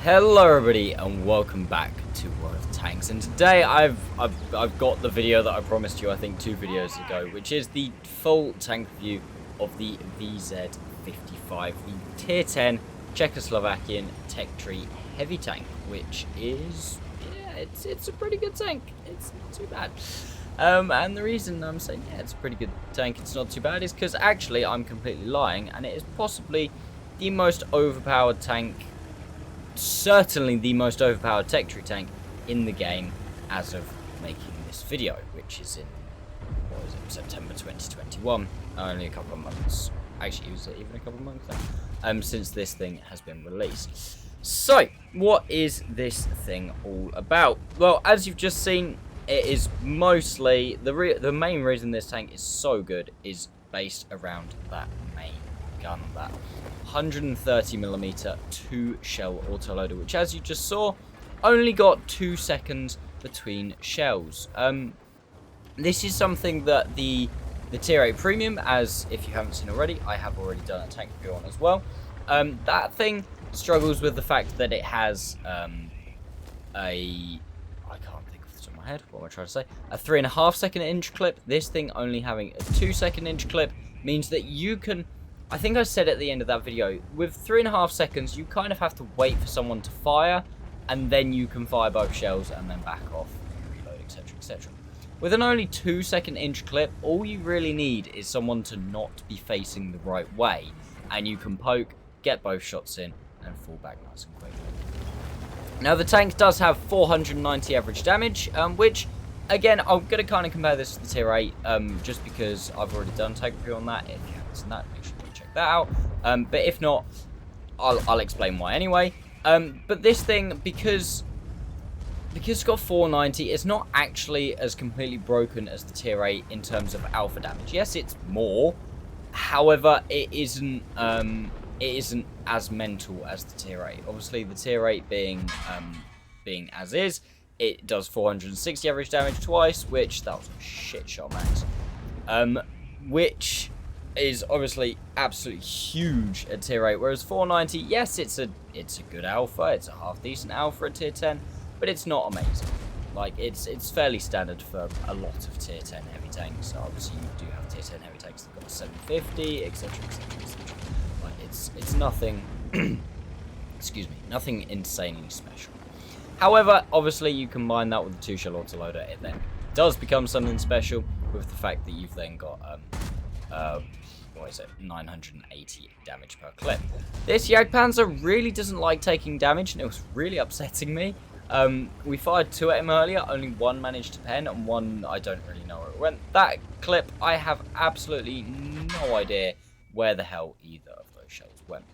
Hello everybody and welcome back to World of Tanks, and today I've got the video that I promised you I think 2 videos ago, which is the full tank review of the VZ55, the tier 10 Czechoslovakian tech tree heavy tank, which is, yeah, it's a pretty good tank. It's not too bad. And the reason I'm saying, yeah, it's a pretty good tank, it's not too bad, is because actually I'm completely lying, and it is possibly the most overpowered tank, certainly the most overpowered tech tree tank in the game as of making this video, which is in, what is it, September 2021, only a couple of months, actually was it even a couple of months now, since this thing has been released. So, what is this thing all about? Well, as you've just seen, it is mostly, the main reason this tank is so good is based around that main gun, that 130mm 2-shell autoloader, which, as you just saw, only got 2 seconds between shells. This is something that the tier 8 premium, as if you haven't seen already, I have already done a tank review on as well. That thing struggles with the fact that it has I can't think of the top of my head, what am I trying to say? A 3.5-second inch clip. This thing only having a 2-second inch clip means that you can, I think I said at the end of that video, with 3.5 seconds, you kind of have to wait for someone to fire, and then you can fire both shells and then back off, reload, etc, etc. With an only 2-second inch clip, all you really need is someone to not be facing the right way, and you can poke, get both shots in, and fall back nice and quickly. Now, the tank does have 490 average damage, which, again, I'm going to kind of compare this to the tier 8, just because I've already done a tank review on that. If you haven't seen that, make sure you check that out. But if not, I'll explain why anyway. But this thing, because it's got 490, it's not actually as completely broken as the tier 8 in terms of alpha damage. Yes, it's more. However, it isn't as mental as the tier 8. Obviously, the tier 8 being as is, it does 460 average damage twice, which that was a shit shot max. Which is obviously absolutely huge at tier 8, whereas 490, yes, it's a good alpha, it's a half decent alpha at tier 10, but it's not amazing. Like, it's fairly standard for a lot of tier 10 heavy tanks. So obviously you do have tier 10 heavy tanks that got 750, etc, etc, etc. Like, it's nothing excuse me, nothing insanely special. However, obviously you combine that with the 2-shell autoloader, it then does become something special, with the fact that you've then got what is it, 980 damage per clip. This Jagdpanzer really doesn't like taking damage, and it was really upsetting me. We fired 2 at him earlier, only 1 managed to pen, and 1 I don't really know where it went. That clip, I have absolutely no idea where the hell either of those shells went.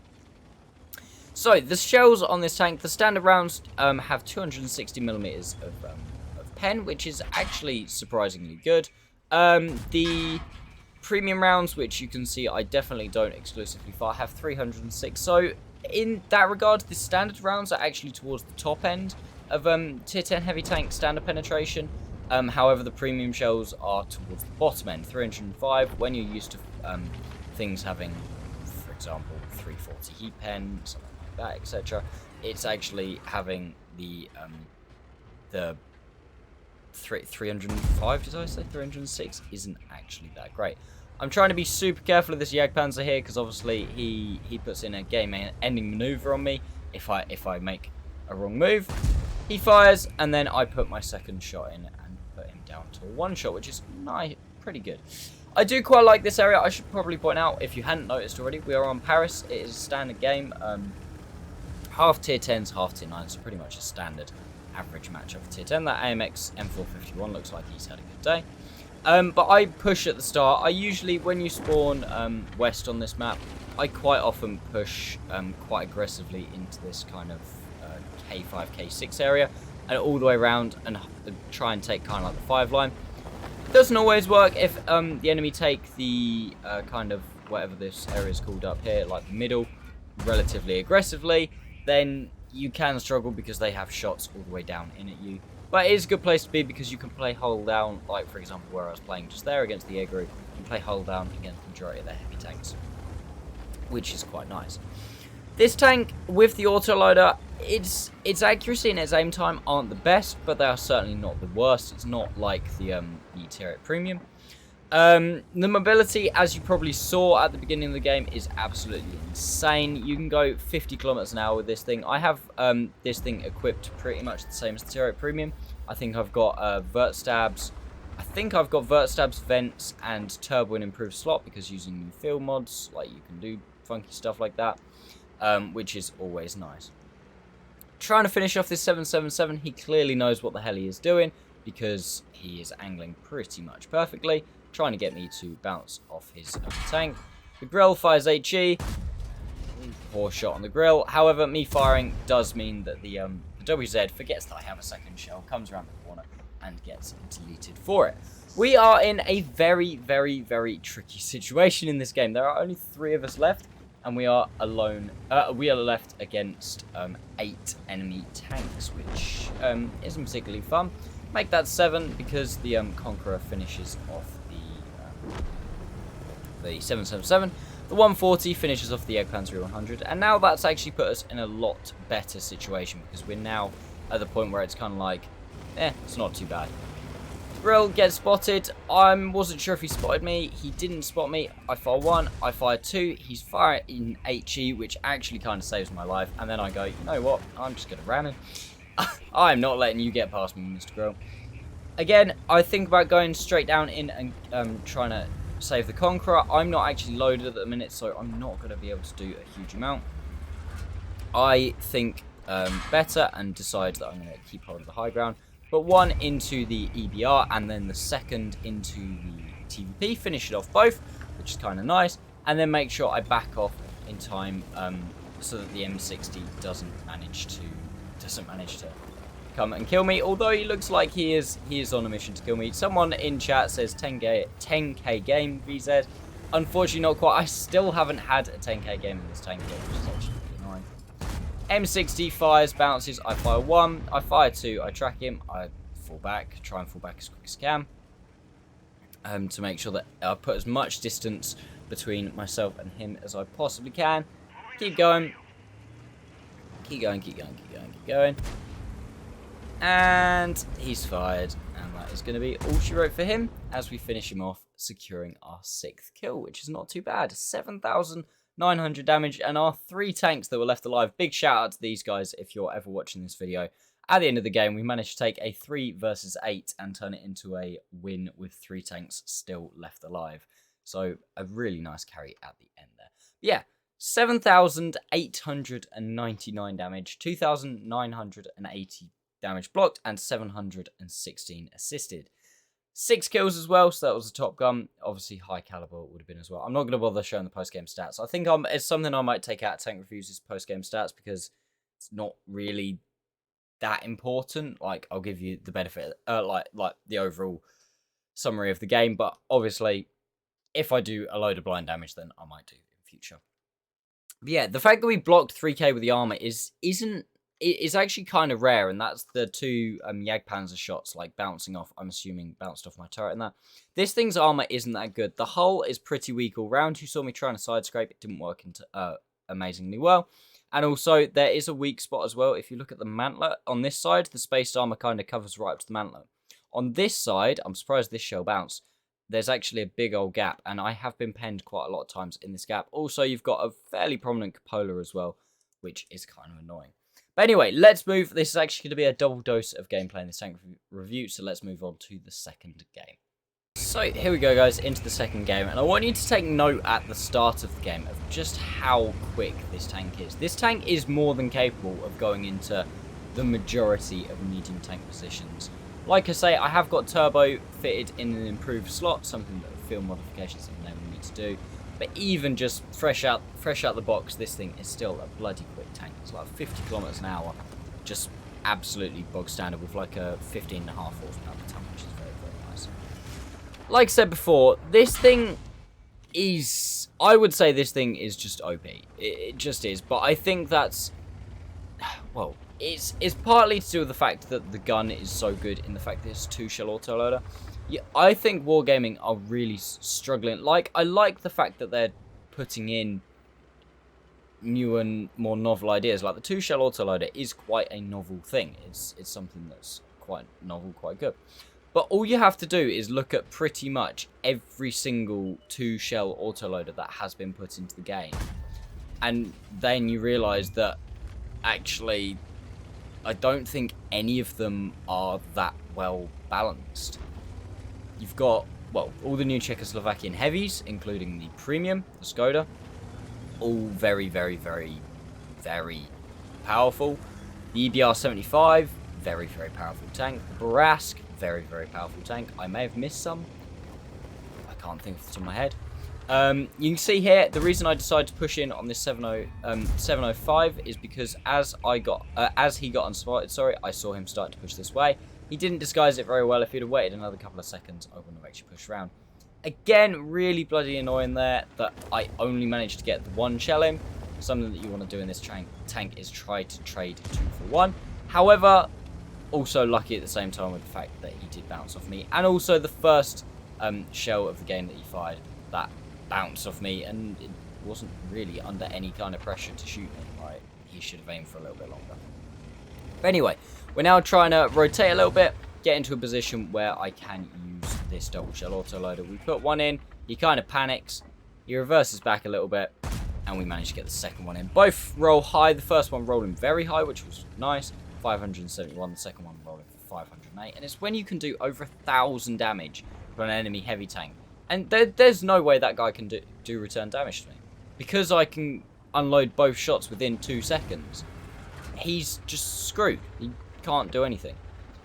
So, the shells on this tank, the standard rounds have 260mm of pen, which is actually surprisingly good. The premium rounds, which you can see I definitely don't exclusively fire, have 306. So, in that regard, the standard rounds are actually towards the top end of tier 10 heavy tank standard penetration. However, the premium shells are towards the bottom end, 305, when you're used to things having, for example, 340 heat pen, something like that, etc. It's actually having the 305, did I say 306, isn't actually that great. I'm trying to be super careful of this Jagdpanzer here, because obviously he puts in a game-ending maneuver on me if I make a wrong move. He fires, and then I put my second shot in and put him down to a 1-shot, which is nice, pretty good. I do quite like this area. I should probably point out, if you hadn't noticed already, we are on Paris. It is a standard game. Half tier 10s, half tier 9s, so pretty much a standard average matchup for tier 10. That AMX M451 looks like he's had a good day. But I push at the start. I usually, when you spawn west on this map, I quite often push quite aggressively into this kind of K5, K6 area, and all the way around, and try and take kind of like the 5 line. Doesn't always work if the enemy take the kind of whatever this area is called up here, like the middle, relatively aggressively. Then you can struggle because they have shots all the way down in at you. But it is a good place to be because you can play hull down, like for example where I was playing just there against the air group, you can play hull down against the majority of their heavy tanks, which is quite nice. This tank with the autoloader its accuracy and its aim time aren't the best, but they are certainly not the worst. It's not like the Tier 8 Premium. The mobility, as you probably saw at the beginning of the game, is absolutely insane. You can go 50 kilometers an hour with this thing. I have this thing equipped pretty much the same as the Tier 8 Premium. I think I've got vert stabs. I think I've got vert stabs, vents, and turbo and improved slot, because using new field mods, like, you can do funky stuff like that, which is always nice. Trying to finish off this 777, he clearly knows what the hell he is doing, because he is angling pretty much perfectly, trying to get me to bounce off his own tank. The grill fires HE. Poor shot on the grill. However, me firing does mean that the WZ forgets that I have a second shell, comes around the corner, and gets deleted for it. We are in a very, very, very tricky situation in this game. There are only 3 of us left, and we are alone. We are left against 8 enemy tanks, which isn't particularly fun. Make that 7 because the Conqueror finishes off the 777. The 140 finishes off the Eggpanzer 100, and now that's actually put us in a lot better situation, because we're now at the point where it's kind of like, it's not too bad. Grill gets spotted. I wasn't sure if he spotted me. He didn't spot me. I fire 1, I fire 2. He's firing HE, which actually kind of saves my life. And then I go, you know what? I'm just going to ram him. I'm not letting you get past me, Mr. Grill. Again, I think about going straight down in and trying to save the Conqueror. I'm not actually loaded at the minute, so I'm not going to be able to do a huge amount. I think better and decide that I'm going to keep hold of the high ground. But 1 into the EBR and then the second into the TVP, finish it off both, which is kind of nice, and then make sure I back off in time so that the M60 doesn't manage to come and kill me. Although he looks like he is on a mission to kill me. Someone in chat says 10k game VZ. Unfortunately, not quite. I still haven't had a 10k game in this tank game, which is actually pretty annoying. M60 fires, bounces, I fire 1, I fire 2, I track him, I fall back, try and fall back as quick as I can, to make sure that I put as much distance between myself and him as I possibly can. Keep going. Keep going, keep going, keep going, keep going. And he's fired, and that is going to be all she wrote for him, as we finish him off, securing our 6th kill, which is not too bad. 7,900 damage, and our 3 tanks that were left alive. Big shout out to these guys if you're ever watching this video. At the end of the game, we managed to take a 3 versus 8 and turn it into a win with 3 tanks still left alive. So a really nice carry at the end there. But yeah, 7,899 damage, 2,980 damage blocked, and 716 assisted. 6 kills as well, so that was a top gun. Obviously, high caliber would have been as well. I'm not going to bother showing the post-game stats. I think it's something I might take out of Tank Reviews, is post-game stats, because it's not really that important. Like, I'll give you the benefit, like the overall summary of the game, but obviously, if I do a load of blind damage, then I might do in future. But yeah, the fact that we blocked 3k with the armor is actually kind of rare, and that's the 2 Jagdpanzer shots, like, bouncing off, I'm assuming bounced off my turret and that. This thing's armor isn't that good. The hull is pretty weak all round. You saw me trying to side scrape, it didn't work amazingly well. And also, there is a weak spot as well. If you look at the mantler, on this side, the spaced armor kind of covers right up to the mantler. On this side, I'm surprised this shell bounced. There's actually a big old gap, and I have been penned quite a lot of times in this gap. Also, you've got a fairly prominent cupola as well, which is kind of annoying. But anyway, let's move. This is actually going to be a double dose of gameplay in this tank review, so let's move on to the second game. So here we go, guys, into the second game, and I want you to take note at the start of the game of just how quick this tank is. This tank is more than capable of going into the majority of medium tank positions. Like I say, I have got turbo fitted in an improved slot, something that field modifications enable me to do. But even just fresh out the box, this thing is still a bloody quick tank. It's like 50 kilometers an hour, just absolutely bog standard with like a 15.5 horsepower per ton, which is very, very nice. Like I said before, this thing is, I would say this thing is just OP. It just is, but I think that's, well, it's partly to do with the fact that the gun is so good in the fact that it's 2-shell autoloader. Yeah, I think Wargaming are really struggling. Like, I like the fact that they're putting in new and more novel ideas. Like the 2-shell autoloader is quite a novel thing. It's something that's quite novel, quite good. But all you have to do is look at pretty much every single 2-shell autoloader that has been put into the game. And then you realise that actually I don't think any of them are that well balanced. You've got, well, all the new Czechoslovakian heavies, including the premium, the Skoda, all very, very, very, very powerful. The EBR-75, very, very powerful tank. The Barask, very, very powerful tank. I may have missed some. I can't think off the top of my head. You can see here, the reason I decided to push in on this 705 is because as he got unspotted, sorry, I saw him start to push this way. He didn't disguise it very well. If he'd have waited another couple of seconds, I wouldn't have actually pushed around. Again, really bloody annoying there that I only managed to get the 1 shell in. Something that you want to do in this tank is try to trade 2 for 1. However, also lucky at the same time with the fact that he did bounce off me. And also the first shell of the game that he fired, that bounced off me, and it wasn't really under any kind of pressure to shoot me. Right? He should have aimed for a little bit longer. But anyway, we're now trying to rotate a little bit, get into a position where I can use this double shell autoloader. We put one in, he kind of panics, he reverses back a little bit, and we managed to get the second one in. Both roll high, the first one rolling very high, which was nice, 571, the second one rolling for 508, and it's when you can do over 1,000 damage for an enemy heavy tank. And there's no way that guy can do return damage to me. Because I can unload both shots within 2 seconds, he's just screwed. He can't do anything.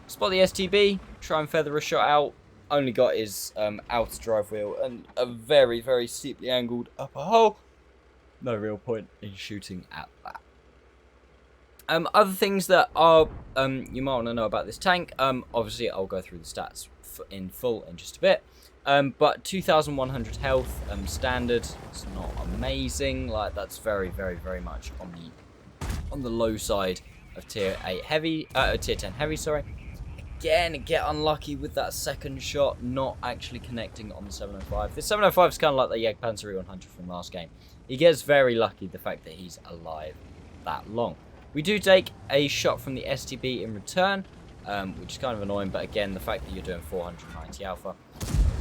Spot the STB, try and feather a shot out. Only got his outer drive wheel and a very, very steeply angled upper hull. No real point in shooting at that. Other things that are you might want to know about this tank. Obviously, I'll go through the stats in full in just a bit. But 2,100 health, standard. It's not amazing. Like, that's very, very, very much on the low side of tier 8 heavy, tier 10 heavy. Sorry. Again, get unlucky with that second shot not actually connecting on the 705. The 705 is kind of like the Jagdpanzer 100 from last game. He gets very lucky the fact that he's alive that long. We do take a shot from the STB in return, which is kind of annoying. But again, the fact that you're doing 490 alpha.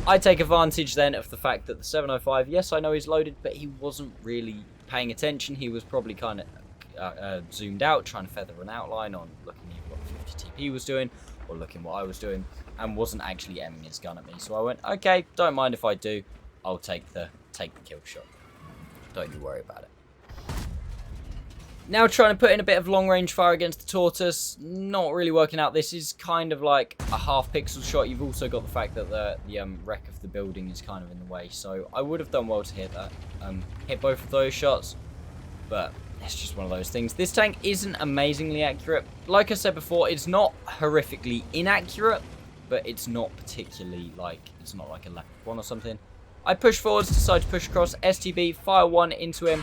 I take advantage then of the fact that the 705, yes, I know he's loaded, but he wasn't really paying attention. He was probably kind of zoomed out, trying to feather an outline on looking at what 50 TP was doing, or looking what I was doing, and wasn't actually aiming his gun at me. So I went, okay, don't mind if I do. I'll take the kill shot. Don't you worry about it. Now trying to put in a bit of long-range fire against the Tortoise. Not really working out. This is kind of like a half-pixel shot. You've also got the fact that the wreck of the building is kind of in the way. So I would have done well to hit that. Hit both of those shots. But it's just one of those things. This tank isn't amazingly accurate. Like I said before, it's not horrifically inaccurate. But it's not particularly like... It's not like a Leopard 1 or something. I push forwards, decide to push across. STB, fire one into him.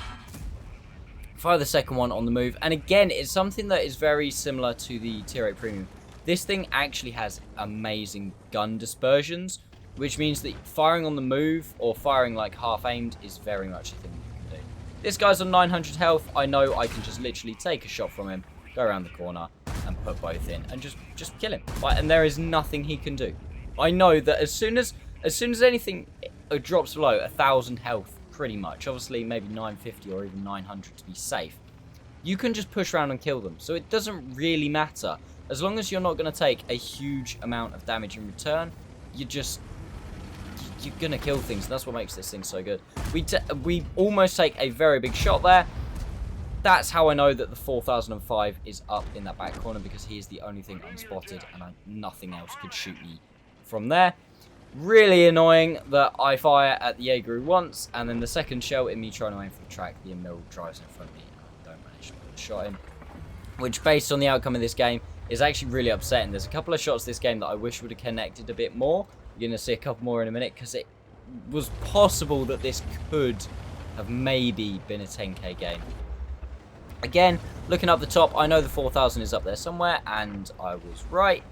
Fire the second one on the move, and again, it's something that is very similar to the Tier 8 Premium. This thing actually has amazing gun dispersions, which means that firing on the move, or firing like half-aimed, is very much a thing you can do. This guy's on 900 health. I know I can just literally take a shot from him, go around the corner, and put both in, and just kill him. And there is nothing he can do. I know that as soon as anything drops below 1,000 health, pretty much, obviously maybe 950 or even 900 to be safe, you can just push around and kill them. So it doesn't really matter. As long as you're not going to take a huge amount of damage in return, you're going to kill things. That's what makes this thing so good. We almost take a very big shot there. That's how I know that the 4005 is up in that back corner, because he is the only thing unspotted and nothing else could shoot me from there. Really annoying that I fire at the Jaeger once, and then the second shell in me trying to aim for the track, the mill drives in front of me, and I don't manage to put a shot in. Which, based on the outcome of this game, is actually really upsetting. There's a couple of shots this game that I wish would have connected a bit more. You're going to see a couple more in a minute, because it was possible that this could have maybe been a 10k game. Again, looking up the top, I know the 4000 is up there somewhere, and I was right.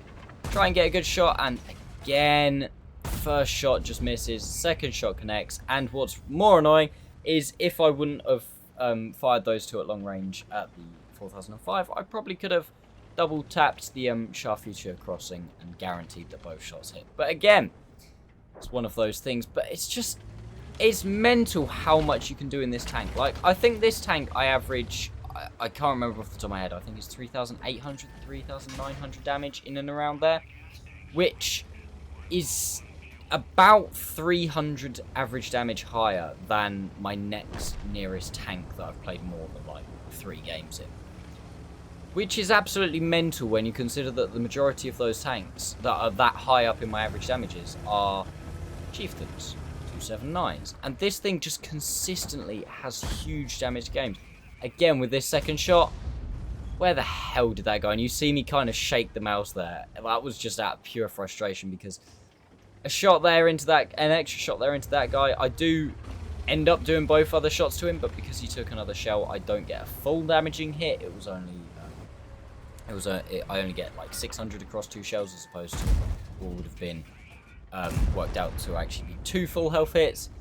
Try and get a good shot, and again... First shot just misses, second shot connects, and what's more annoying is if I wouldn't have fired those two at long range at the 4005, I probably could have double tapped the Charfuture crossing and guaranteed that both shots hit. But again, it's one of those things. But it's mental how much you can do in this tank. Like, I think this tank I average, I can't remember off the top of my head, I think it's 3,800, 3,900 damage in and around there, which is about 300 average damage higher than my next nearest tank that I've played more than like 3 games in. Which is absolutely mental when you consider that the majority of those tanks that are that high up in my average damages are Chieftains, 279s. And this thing just consistently has huge damage games. Again, with this second shot, where the hell did that go? And you see me kind of shake the mouse there. That was just out of pure frustration, because a shot there into that, an extra shot there into that guy, I do end up doing both other shots to him, but because he took another shell, I don't get a full damaging hit. It was only, I only get like 600 across 2 shells, as opposed to what would have been worked out to actually be 2 full health hits.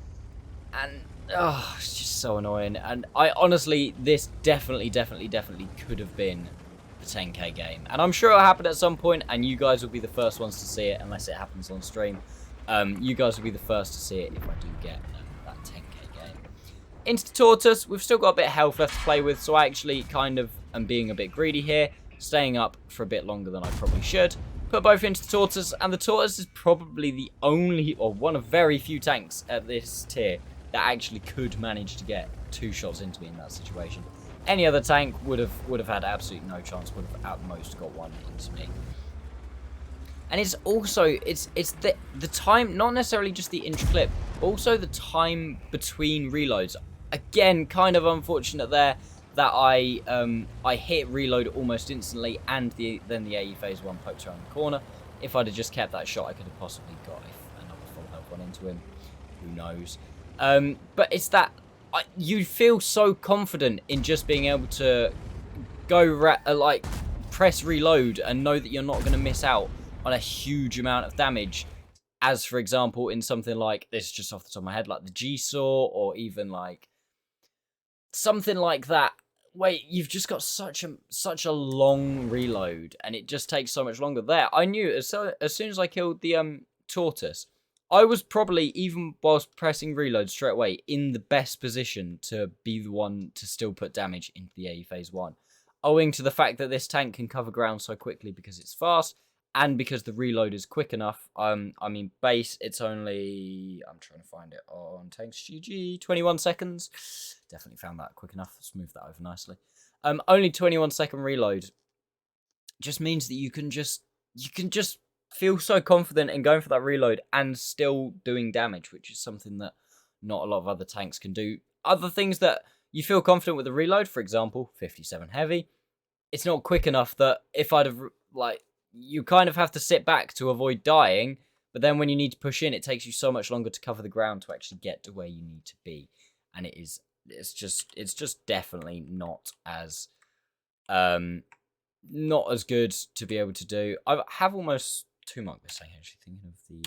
And it's just so annoying. And I honestly, this definitely could have been the 10k game, and I'm sure it'll happen at some point, and you guys will be the first ones to see it, unless it happens on stream. You guys will be the first to see it if I do get that 10k game. Into the Tortoise, we've still got a bit of health left to play with, so I actually kind of am being a bit greedy here, staying up for a bit longer than I probably should. Put both into the Tortoise, and the Tortoise is probably the only, or one of very few tanks at this tier that actually could manage to get 2 shots into me in that situation. Any other tank would have had absolutely no chance, would have at most got 1 into me. And it's also, it's the time, not necessarily just the inch clip, but also the time between reloads. Again, kind of unfortunate there that I hit reload almost instantly, and then the AE phase 1 poked around the corner. If I'd have just kept that shot, I could have possibly got another full health one into him. Who knows? But it's that you feel so confident in just being able to go like press reload and know that you're not going to miss out on a huge amount of damage, as for example in something like this, just off the top of my head, like the G-Saw, or even like something like that, where you've just got such a long reload, and it just takes so much longer. There, I knew as soon as I killed the Tortoise, I was probably, even whilst pressing reload straight away, in the best position to be the one to still put damage into the AE phase 1, owing to the fact that this tank can cover ground so quickly because it's fast, and because the reload is quick enough. I mean, base, it's only, I'm trying to find it on Tanks GG, 21 seconds. Definitely found that quick enough. Let's move that over nicely. Only 21-second reload just means that you can just feel so confident in going for that reload and still doing damage, which is something that not a lot of other tanks can do. Other things that you feel confident with the reload, for example, 57 heavy, it's not quick enough that if I'd have, like, you kind of have to sit back to avoid dying, but then when you need to push in, it takes you so much longer to cover the ground to actually get to where you need to be. And it's just definitely not as good to be able to do. I have almost 2 mark this thing, actually, thinking of the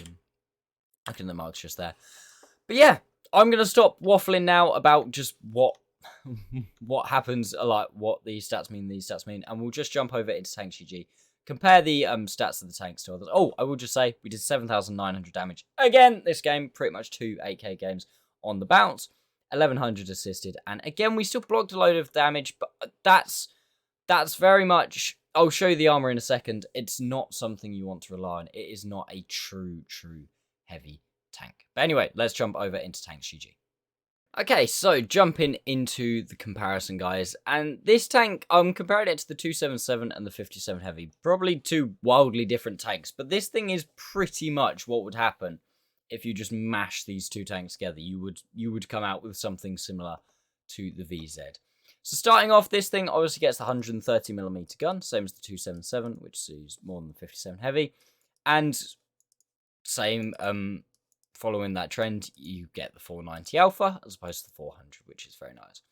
looking at the marks just there. But yeah, I'm gonna stop waffling now about just what happens, like what these stats mean, and we'll just jump over into Tanks GG. Compare the stats of the tanks to others. Oh, I will just say we did 7,900 damage again this game. Pretty much 2 8k games on the bounce, 1,100 assisted, and again we still blocked a load of damage. But that's very much. I'll show you the armor in a second. It's not something you want to rely on. It is not a true heavy tank. But anyway, let's jump over into Tanks GG. Okay, so jumping into the comparison, guys, and this tank, I'm comparing it to the 277 and the 57 heavy. Probably 2 wildly different tanks, but this thing is pretty much what would happen if you just mash these 2 tanks together. You would come out with something similar to the VZ. So starting off, this thing obviously gets the 130mm gun, same as the 277, which is more than the 57 heavy, and same. Following that trend, you get the 490 alpha as opposed to the 400, which is very nice.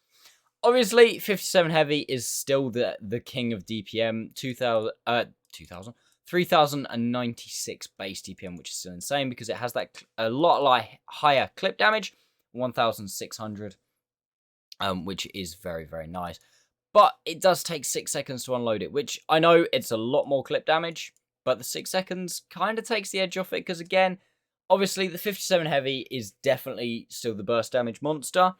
Obviously, 57 heavy is still the king of DPM. 3,096 base DPM, which is still insane because it has that a lot higher clip damage, 1,600, which is very, very nice. But it does take 6 seconds to unload it, which I know it's a lot more clip damage, but the 6 seconds kind of takes the edge off it, because again, obviously the 57 heavy is definitely still the burst damage monster,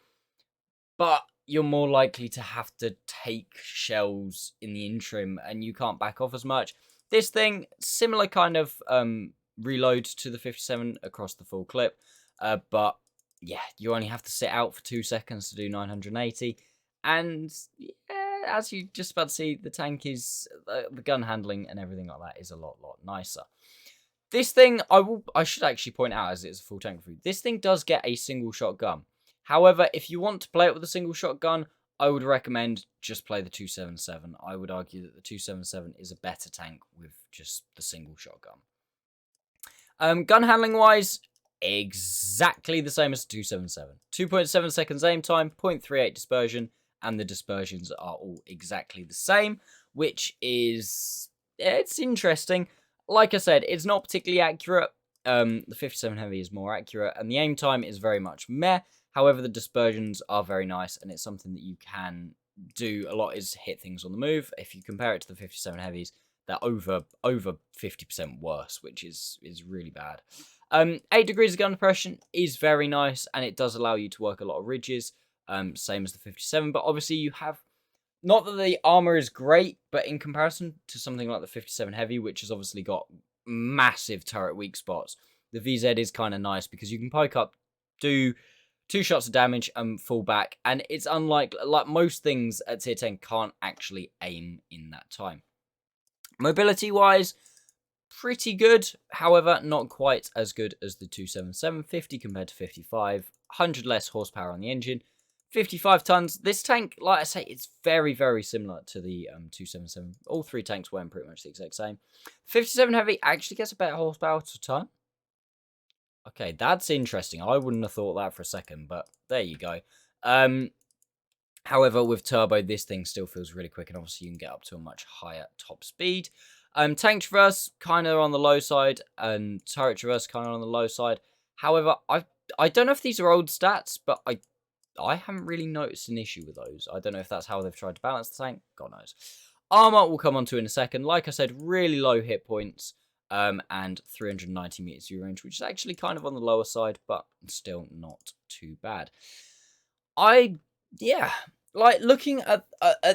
but you're more likely to have to take shells in the interim, and you can't back off as much. This thing, similar kind of reload to the 57 across the full clip, but yeah, you only have to sit out for 2 seconds to do 980, and yeah, as you just about to see, the tank is, the gun handling and everything like that is a lot nicer. This thing, I should actually point out, as it's a full tank review, this thing does get a single shot gun. However, if you want to play it with a single shot gun, I would recommend just play the 277. I would argue that the 277 is a better tank with just the single shot gun. Gun handling wise, exactly the same as the 277. 2.7 seconds aim time, 0.38 dispersion, and the dispersions are all exactly the same, which is, it's interesting. Like I said, it's not particularly accurate. The 57 heavy is more accurate, and the aim time is very much meh. However, the dispersions are very nice, and it's something that you can do a lot, is hit things on the move. If you compare it to the 57 heavies, they're over 50% worse, which is really bad. 8 degrees of gun depression is very nice, and it does allow you to work a lot of ridges, same as the 57, but obviously you have, not that the armor is great, but in comparison to something like the 57 heavy, which has obviously got massive turret weak spots, the VZ is kind of nice, because you can poke up, do 2 shots of damage and fall back, and it's unlike, like most things at tier 10 can't actually aim in that time. Mobility wise, pretty good, however not quite as good as the 277. 50 compared to 55, 100 less horsepower on the engine, 55 tons. This tank, like I say, it's very similar to the 277. All 3 tanks weigh pretty much the exact same. 57 heavy actually gets a better horsepower to ton. Okay, that's interesting. I wouldn't have thought that for a second, but there you go. However, with turbo, this thing still feels really quick, and obviously you can get up to a much higher top speed. Tank traverse, kind of on the low side, and turret traverse, kind of on the low side. However, I don't know if these are old stats, but I haven't really noticed an issue with those. I don't know if that's how they've tried to balance the tank. God knows. Armor we'll come on to in a second. Like I said, really low hit points. And 390 meters view range, which is actually kind of on the lower side, but still not too bad. Like looking at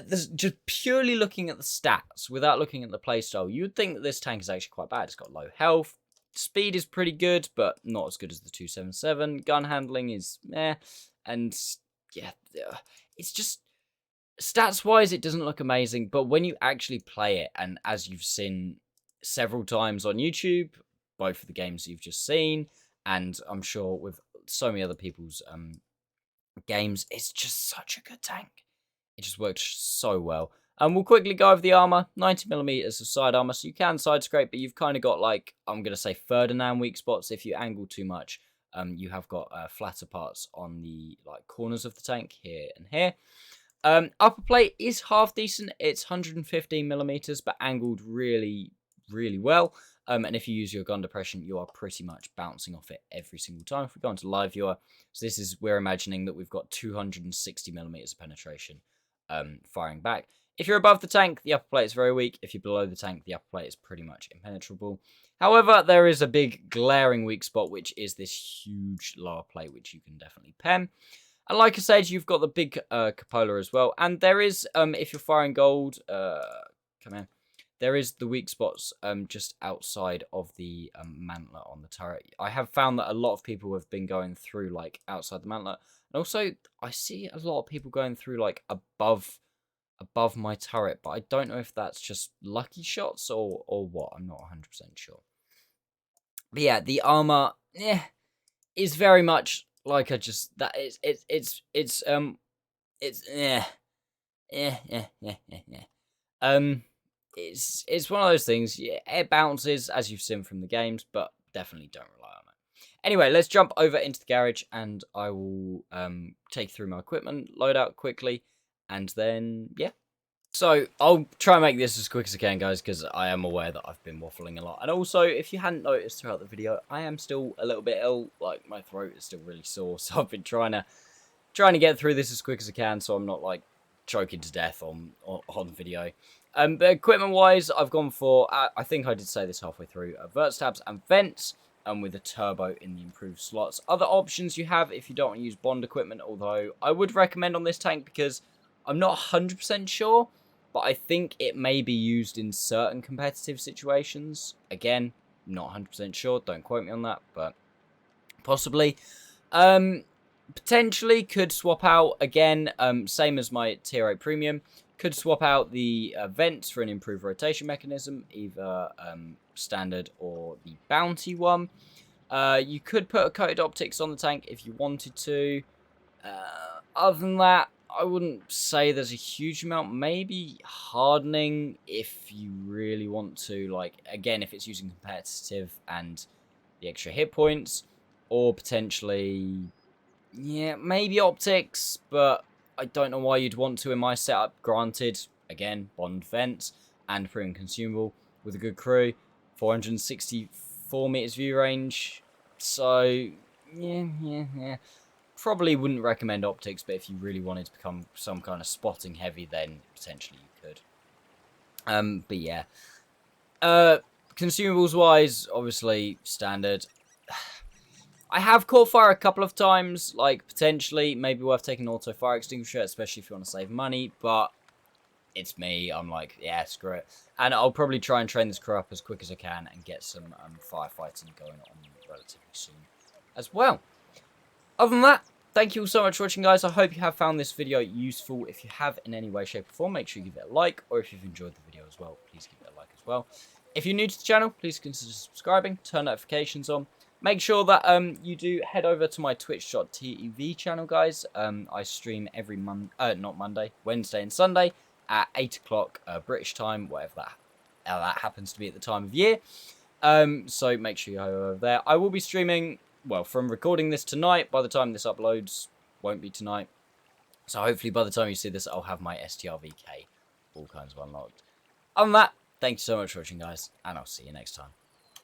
this, just purely looking at the stats without looking at the playstyle, you would think that this tank is actually quite bad. It's got low health, speed is pretty good, but not as good as the 277. Gun handling is meh, and yeah, it's just, stats wise, it doesn't look amazing, but when you actually play it, and as you've seen several times on YouTube, both of the games you've just seen, and I'm sure with so many other people's games, it's just such a good tank. It just works so well. And we'll quickly go over the armor. 90mm of side armor, so you can side scrape, but you've kind of got, like, I'm going to say Ferdinand weak spots. If you angle too much, you have got flatter parts on the corners of the tank, here and here. Upper plate is half decent. It's 115mm, but angled really well. And if you use your gun depression, you are pretty much bouncing off it every single time. If we go into live viewer, so this is, we're imagining that we've got 260mm of penetration firing back. If you're above the tank, the upper plate is very weak. If you're below the tank, the upper plate is pretty much impenetrable. However, there is a big glaring weak spot, which is this huge lower plate, which you can definitely pen. And like I said, you've got the big cupola as well. And there is, if you're firing gold, come in. There is the weak spots just outside of the mantler on the turret. I have found that a lot of people have been going through, like, outside the mantler. And also, I see a lot of people going through, like, above my turret. But I don't know if that's just lucky shots or what. I'm not 100% sure. But yeah, the armor is very much like I just... It's one of those things. Yeah, it bounces, as you've seen from the games, but definitely don't rely on it. Anyway, let's jump over into the garage, and I will take you through my equipment loadout quickly, and then, yeah. So, I'll try and make this as quick as I can, guys, because I am aware that I've been waffling a lot. And also, if you hadn't noticed throughout the video, I am still a little bit ill. Like, my throat is still really sore, so I've been trying trying to get through this as quick as I can, so I'm not like choking to death on video. But equipment-wise, I've gone for, I think I did say this halfway through, vert stabs and vents, with a turbo in the improved slots. Other options you have if you don't want to use Bond equipment, although I would recommend on this tank because I'm not 100% sure, but I think it may be used in certain competitive situations. Again, not 100% sure, don't quote me on that, but possibly. Potentially could swap out, again, same as my Tier 8 Premium, could swap out the vents for an improved rotation mechanism, either standard or the bounty one. You could put a coated optics on the tank if you wanted to. Other than that, I wouldn't say there's a huge amount. Maybe hardening if you really want to, like, again, if it's using competitive and the extra hit points, or potentially, yeah, maybe optics, but I don't know why you'd want to in my setup. Granted, again, Bond vents and premium consumable with a good crew, 464 meters view range. So, yeah. Probably wouldn't recommend optics, but if you really wanted to become some kind of spotting heavy, then potentially you could. But yeah. Consumables wise, obviously standard. I have caught fire a couple of times, like potentially maybe worth taking an auto fire extinguisher, especially if you want to save money, but it's me. I'm like, yeah, screw it. And I'll probably try and train this crew up as quick as I can and get some firefighting going on relatively soon as well. Other than that, thank you all so much for watching, guys. I hope you have found this video useful. If you have in any way, shape, or form, make sure you give it a like, or if you've enjoyed the video as well, please give it a like as well. If you're new to the channel, please consider subscribing, turn notifications on. Make sure that you do head over to my twitch.tv channel, guys. I stream every Wednesday and Sunday at 8 o'clock British time, whatever that happens to be at the time of year. So make sure you head over there. I will be streaming, well, from recording this tonight. By the time this uploads, won't be tonight. So hopefully by the time you see this, I'll have my STRVK all kinds of unlocked. Other than that, thank you so much for watching, guys, and I'll see you next time.